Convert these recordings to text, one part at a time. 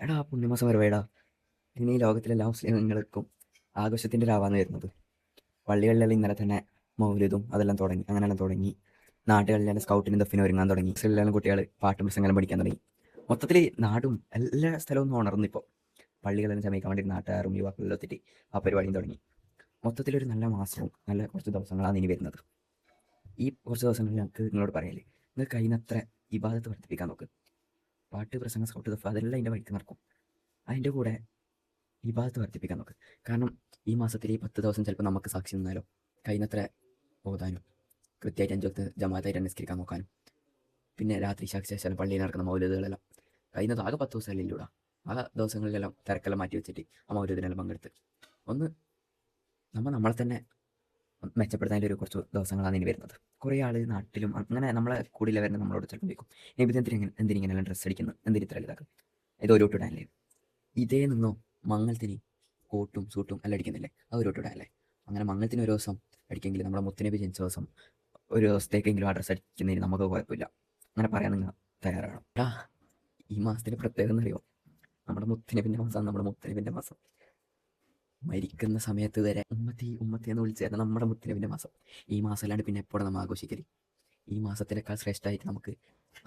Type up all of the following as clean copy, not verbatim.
എടാ പുണ്യമാസം വരവേടാ. ഇനി ഈ ലോകത്തിലെല്ലാ മുസ്ലിങ്ങൾക്കും ആഘോഷത്തിൻ്റെ രാവാണ് വരുന്നത്. പള്ളികളിലെല്ലാം ഇന്നലെ തന്നെ മൗലിദും അതെല്ലാം തുടങ്ങി, അങ്ങനെയെല്ലാം തുടങ്ങി. നാട്ടുകളിലെല്ലാം സ്കൗട്ടിനും ദഫിനും ഒരുങ്ങാൻ തുടങ്ങി. മുസ്ലിം കുട്ടികൾ പാട്ടും പ്രസംഗം പഠിക്കാൻ തുടങ്ങി. മൊത്തത്തിൽ നാടും എല്ലാ സ്ഥലവും ഉണർന്നിപ്പോൾ. പള്ളികളെല്ലാം ചമയിക്കാൻ വേണ്ടി നാട്ടുകാരും യുവാക്കളെല്ലാം എത്തിയിട്ട് ആ പരിപാടിയും തുടങ്ങി. മൊത്തത്തിലൊരു നല്ല മാസവും നല്ല കുറച്ച് ദിവസങ്ങളാണ് ഇനി വരുന്നത്. ഈ കുറച്ച് ദിവസങ്ങളിൽ ഞങ്ങൾക്ക് നിങ്ങളോട് പറയല്ലേ, നിങ്ങൾ കഴിയുന്നത്ര ഇബാദത്ത് വർദ്ധിപ്പിക്കാൻ നോക്ക്. പാട്ട് പ്രസംഗം സ്കൗട്ട് ദഫ് അതെല്ലാം അതിൻ്റെ വഴിക്ക് നടക്കും. അതിൻ്റെ കൂടെ ഇബാദത്ത് വർദ്ധിപ്പിക്കാൻ നോക്ക്. കാരണം ഈ മാസത്തിൽ ഈ 10 ദിവസം ചിലപ്പോൾ നമുക്ക് സാക്ഷി നിന്നാലോ കഴിയുന്നത്ര ഓതാനും കൃത്യമായിട്ട് 5 വക്ത് ജമാഅത്തായിട്ട് നിസ്കരിക്കാൻ നോക്കാനും പിന്നെ രാത്രി ശേഷം പള്ളിയിൽ നടക്കുന്ന മൗലിദുകളെല്ലാം കഴിയുന്നത് ആകെ 10 ദിവസമല്ലേ ഇല്ലൂടാ. ആ ദിവസങ്ങളിലെല്ലാം തിരക്കെല്ലാം മാറ്റി വെച്ചിട്ട് ആ മൗലിദിനെല്ലാം പങ്കെടുത്ത് ഒന്ന് നമ്മളെ തന്നെ മെച്ചപ്പെടുത്താൻ്റെ ഒരു കുറച്ച് ദിവസങ്ങളാണ് ഇനി വരുന്നത്. കുറേ ആൾ നാട്ടിലും അങ്ങനെ നമ്മളെ കൂടിയിൽ വരുന്ന നമ്മളോട് ചിലപ്പോൾ ചോദിക്കും, നബി എന്തിനിങ്ങനെല്ലാം ഡ്രസ്സ് അടിക്കുന്നത്, എന്തിന് ഇത്ര ഇതാക്കും, ഇത് ഒരു ഇടാനല്ലേ. ഇതേ നിന്നോ മംഗലത്തിന് കോട്ടും സൂട്ടും എല്ലാം അടിക്കുന്നില്ലേ, അത് ഒരു ഇടാനല്ലേ. അങ്ങനെ മംഗലത്തിന് ഒരു ദിവസം അടിക്കെങ്കിൽ നമ്മുടെ മുത്തുനബി ജനിച്ച ദിവസം ഒരു ദിവസത്തേക്കെങ്കിലും ആ ഡ്രസ്സ് അടിക്കുന്നതിന് നമുക്ക് കുഴപ്പമില്ല. അങ്ങനെ പറയാൻ നിങ്ങൾ തയ്യാറാണ്. ഈ മാസത്തിൻ്റെ പ്രത്യേകത എന്നറിയോ, നമ്മുടെ മുത്തുനബിൻ്റെ മാസമാണ്. നമ്മുടെ മുത്തുനബിൻ്റെ മാസം മരിക്കുന്ന സമയത്ത് വരെ ഉമ്മത്തി ഉമ്മത്തി എന്ന് വിളിച്ചു തരുന്ന നമ്മുടെ മുത്തുനബിൻ്റെ മാസം. ഈ മാസം അല്ലാണ്ട് പിന്നെ എപ്പോഴും നമ്മൾ ആഘോഷിക്കല്. ഈ മാസത്തിനേക്കാൾ ശ്രേഷ്ഠമായിട്ട് നമുക്ക്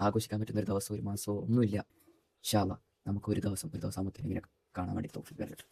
ആഘോഷിക്കാൻ പറ്റുന്ന ഒരു ദിവസം ഒരു മാസമോ ഒന്നുമില്ല. ഇൻഷാ അല്ലാഹ് നമുക്ക് ഒരു ദിവസം മുത്തുനബിനെ കാണാൻ വേണ്ടി തൗഫീഖ് തരട്ടെ.